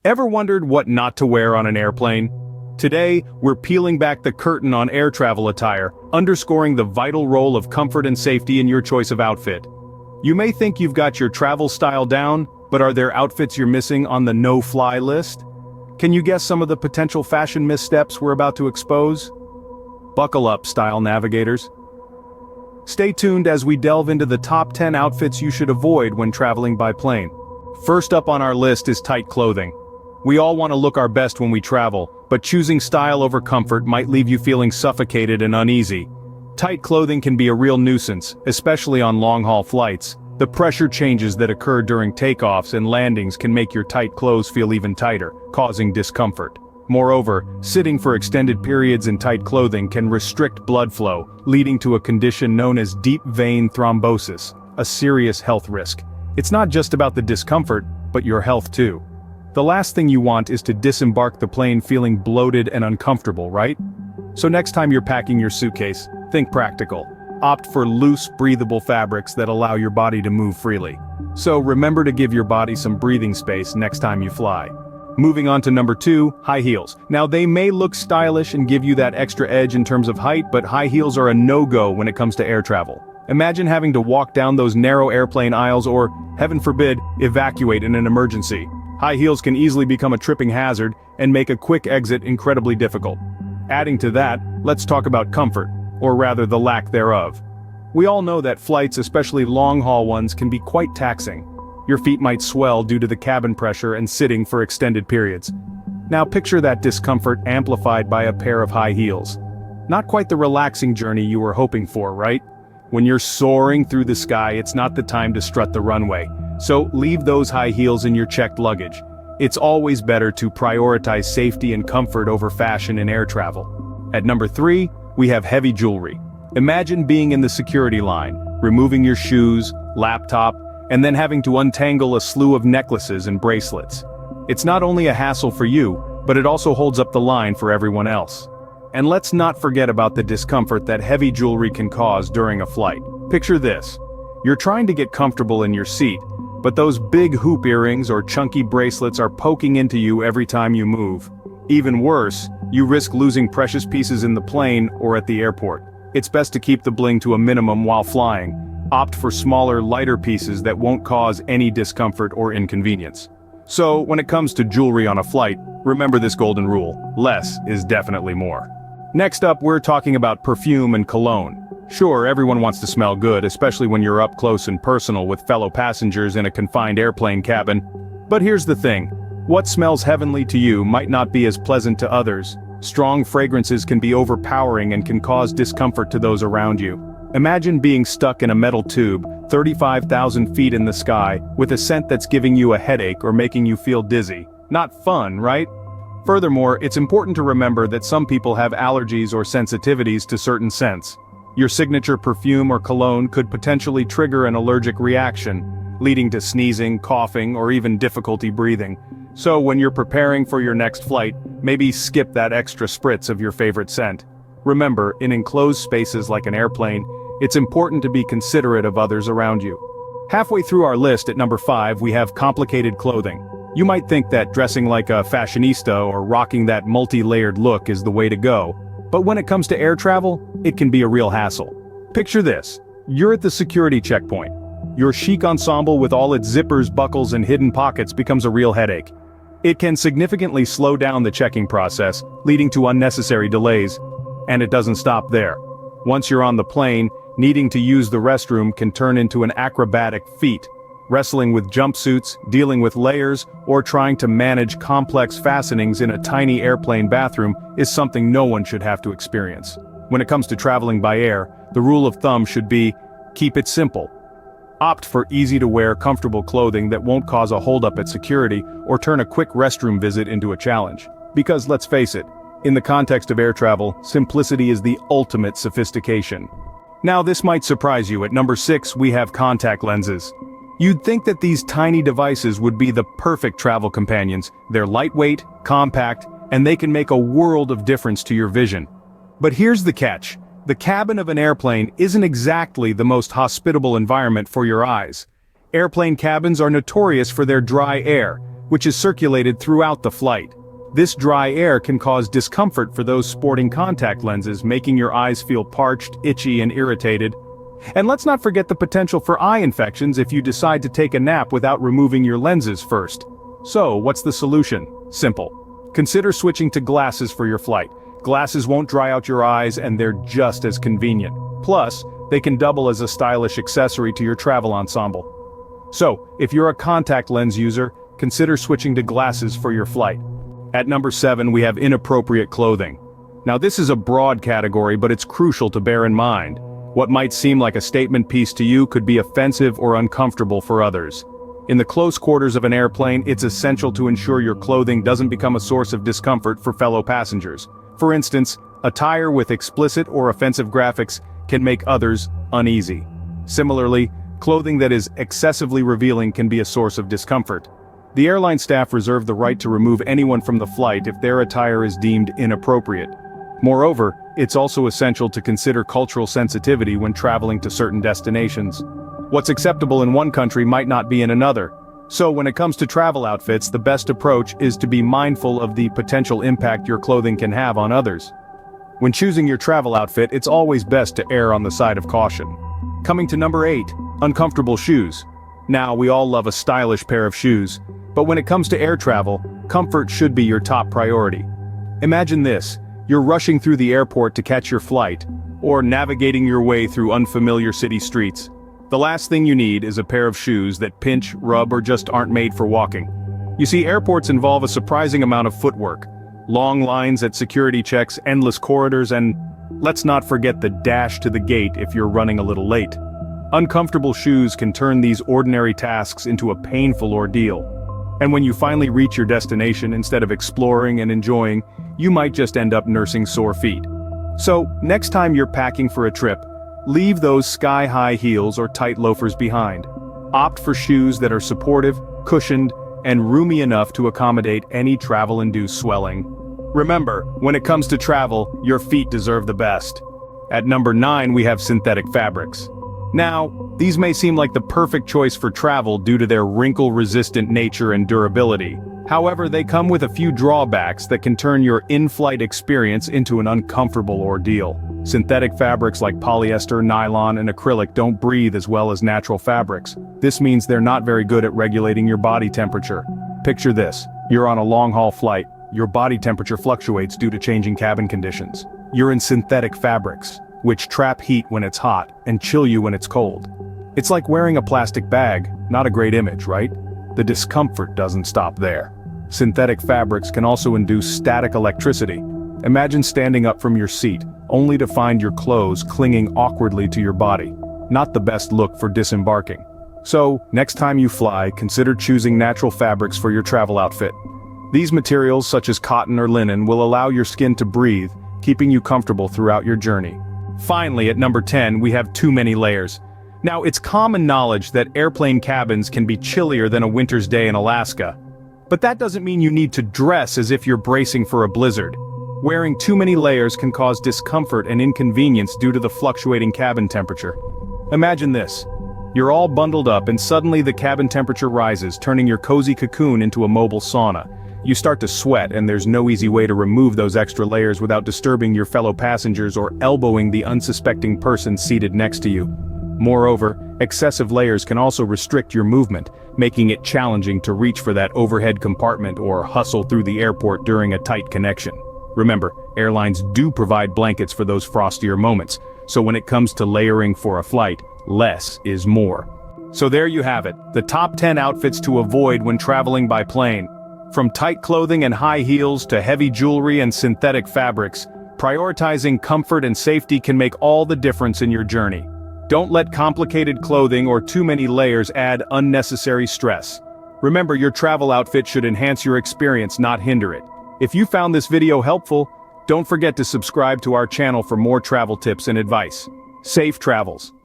Ever wondered what not to wear on an airplane? Today, we're peeling back the curtain on air travel attire, underscoring the vital role of comfort and safety in your choice of outfit. You may think you've got your travel style down, but are there outfits you're missing on the no-fly list? Can you guess some of the potential fashion missteps we're about to expose? Buckle up, style navigators. Stay tuned as we delve into the top 10 outfits you should avoid when traveling by plane. First up on our list is tight clothing. We all want to look our best when we travel, but choosing style over comfort might leave you feeling suffocated and uneasy. Tight clothing can be a real nuisance, especially on long-haul flights. The pressure changes that occur during takeoffs and landings can make your tight clothes feel even tighter, causing discomfort. Moreover, sitting for extended periods in tight clothing can restrict blood flow, leading to a condition known as deep vein thrombosis, a serious health risk. It's not just about the discomfort, but your health too. The last thing you want is to disembark the plane feeling bloated and uncomfortable, right? So next time you're packing your suitcase, think practical. Opt for loose, breathable fabrics that allow your body to move freely. So remember to give your body some breathing space next time you fly. Moving on to number 2, high heels. Now they may look stylish and give you that extra edge in terms of height, but high heels are a no-go when it comes to air travel. Imagine having to walk down those narrow airplane aisles or, heaven forbid, evacuate in an emergency. High heels can easily become a tripping hazard and make a quick exit incredibly difficult. Adding to that, let's talk about comfort, or rather the lack thereof. We all know that flights, especially long-haul ones, can be quite taxing. Your feet might swell due to the cabin pressure and sitting for extended periods. Now picture that discomfort amplified by a pair of high heels. Not quite the relaxing journey you were hoping for, right? When you're soaring through the sky, it's not the time to strut the runway. So leave those high heels in your checked luggage. It's always better to prioritize safety and comfort over fashion in air travel. At number 3, we have heavy jewelry. Imagine being in the security line, removing your shoes, laptop, and then having to untangle a slew of necklaces and bracelets. It's not only a hassle for you, but it also holds up the line for everyone else. And let's not forget about the discomfort that heavy jewelry can cause during a flight. Picture this. You're trying to get comfortable in your seat, but those big hoop earrings or chunky bracelets are poking into you every time you move. Even worse, you risk losing precious pieces in the plane or at the airport. It's best to keep the bling to a minimum while flying. Opt for smaller, lighter pieces that won't cause any discomfort or inconvenience. So, when it comes to jewelry on a flight, remember this golden rule: less is definitely more. Next up, we're talking about perfume and cologne. Sure, everyone wants to smell good, especially when you're up close and personal with fellow passengers in a confined airplane cabin. But here's the thing. What smells heavenly to you might not be as pleasant to others. Strong fragrances can be overpowering and can cause discomfort to those around you. Imagine being stuck in a metal tube, 35,000 feet in the sky, with a scent that's giving you a headache or making you feel dizzy. Not fun, right? Furthermore, it's important to remember that some people have allergies or sensitivities to certain scents. Your signature perfume or cologne could potentially trigger an allergic reaction, leading to sneezing, coughing, or even difficulty breathing. So when you're preparing for your next flight, maybe skip that extra spritz of your favorite scent. Remember, in enclosed spaces like an airplane, it's important to be considerate of others around you. Halfway through our list at number 5, we have complicated clothing. You might think that dressing like a fashionista or rocking that multi-layered look is the way to go. But when it comes to air travel, it can be a real hassle. Picture this. You're at the security checkpoint. Your chic ensemble with all its zippers, buckles, and hidden pockets becomes a real headache. It can significantly slow down the checking process, leading to unnecessary delays. And it doesn't stop there. Once you're on the plane, needing to use the restroom can turn into an acrobatic feat. Wrestling with jumpsuits, dealing with layers, or trying to manage complex fastenings in a tiny airplane bathroom is something no one should have to experience. When it comes to traveling by air, the rule of thumb should be, keep it simple. Opt for easy-to-wear, comfortable clothing that won't cause a holdup at security or turn a quick restroom visit into a challenge. Because let's face it, in the context of air travel, simplicity is the ultimate sophistication. Now this might surprise you. At number 6, we have contact lenses. You'd think that these tiny devices would be the perfect travel companions. They're lightweight, compact, and they can make a world of difference to your vision. But here's the catch. The cabin of an airplane isn't exactly the most hospitable environment for your eyes. Airplane cabins are notorious for their dry air, which is circulated throughout the flight. This dry air can cause discomfort for those sporting contact lenses, making your eyes feel parched, itchy, and irritated. And let's not forget the potential for eye infections if you decide to take a nap without removing your lenses first. So, what's the solution? Simple. Consider switching to glasses for your flight. Glasses won't dry out your eyes, and they're just as convenient. Plus, they can double as a stylish accessory to your travel ensemble. So, if you're a contact lens user, consider switching to glasses for your flight. At number 7, we have inappropriate clothing. Now this is a broad category, but it's crucial to bear in mind. What might seem like a statement piece to you could be offensive or uncomfortable for others. In the close quarters of an airplane, it's essential to ensure your clothing doesn't become a source of discomfort for fellow passengers. For instance, attire with explicit or offensive graphics can make others uneasy. Similarly, clothing that is excessively revealing can be a source of discomfort. The airline staff reserve the right to remove anyone from the flight if their attire is deemed inappropriate. Moreover, it's also essential to consider cultural sensitivity when traveling to certain destinations. What's acceptable in one country might not be in another. So when it comes to travel outfits, the best approach is to be mindful of the potential impact your clothing can have on others. When choosing your travel outfit, it's always best to err on the side of caution. Coming to number 8, uncomfortable shoes. Now, we all love a stylish pair of shoes, but when it comes to air travel, comfort should be your top priority. Imagine this, you're rushing through the airport to catch your flight, or navigating your way through unfamiliar city streets. The last thing you need is a pair of shoes that pinch, rub, or just aren't made for walking. You see, airports involve a surprising amount of footwork. Long lines at security checks, endless corridors, and let's not forget the dash to the gate if you're running a little late. Uncomfortable shoes can turn these ordinary tasks into a painful ordeal. And when you finally reach your destination, instead of exploring and enjoying, you might just end up nursing sore feet. So, next time you're packing for a trip, leave those sky-high heels or tight loafers behind. Opt for shoes that are supportive, cushioned, and roomy enough to accommodate any travel-induced swelling. Remember, when it comes to travel, your feet deserve the best. At number 9, we have synthetic fabrics. Now, these may seem like the perfect choice for travel due to their wrinkle-resistant nature and durability. However, they come with a few drawbacks that can turn your in-flight experience into an uncomfortable ordeal. Synthetic fabrics like polyester, nylon, and acrylic don't breathe as well as natural fabrics. This means they're not very good at regulating your body temperature. Picture this, you're on a long-haul flight, your body temperature fluctuates due to changing cabin conditions. You're in synthetic fabrics, which trap heat when it's hot and chill you when it's cold. It's like wearing a plastic bag, not a great image, right? The discomfort doesn't stop there. Synthetic fabrics can also induce static electricity. Imagine standing up from your seat, only to find your clothes clinging awkwardly to your body. Not the best look for disembarking. So, next time you fly, consider choosing natural fabrics for your travel outfit. These materials, such as cotton or linen, will allow your skin to breathe, keeping you comfortable throughout your journey. Finally, at number 10, we have too many layers. Now, it's common knowledge that airplane cabins can be chillier than a winter's day in Alaska. But that doesn't mean you need to dress as if you're bracing for a blizzard. Wearing too many layers can cause discomfort and inconvenience due to the fluctuating cabin temperature. Imagine this. You're all bundled up and suddenly the cabin temperature rises, turning your cozy cocoon into a mobile sauna. You start to sweat and there's no easy way to remove those extra layers without disturbing your fellow passengers or elbowing the unsuspecting person seated next to you. Moreover, excessive layers can also restrict your movement, making it challenging to reach for that overhead compartment or hustle through the airport during a tight connection. Remember, airlines do provide blankets for those frostier moments, so when it comes to layering for a flight, less is more. So there you have it, the top 10 outfits to avoid when traveling by plane. From tight clothing and high heels to heavy jewelry and synthetic fabrics, prioritizing comfort and safety can make all the difference in your journey. Don't let complicated clothing or too many layers add unnecessary stress. Remember, your travel outfit should enhance your experience, not hinder it. If you found this video helpful, don't forget to subscribe to our channel for more travel tips and advice. Safe travels.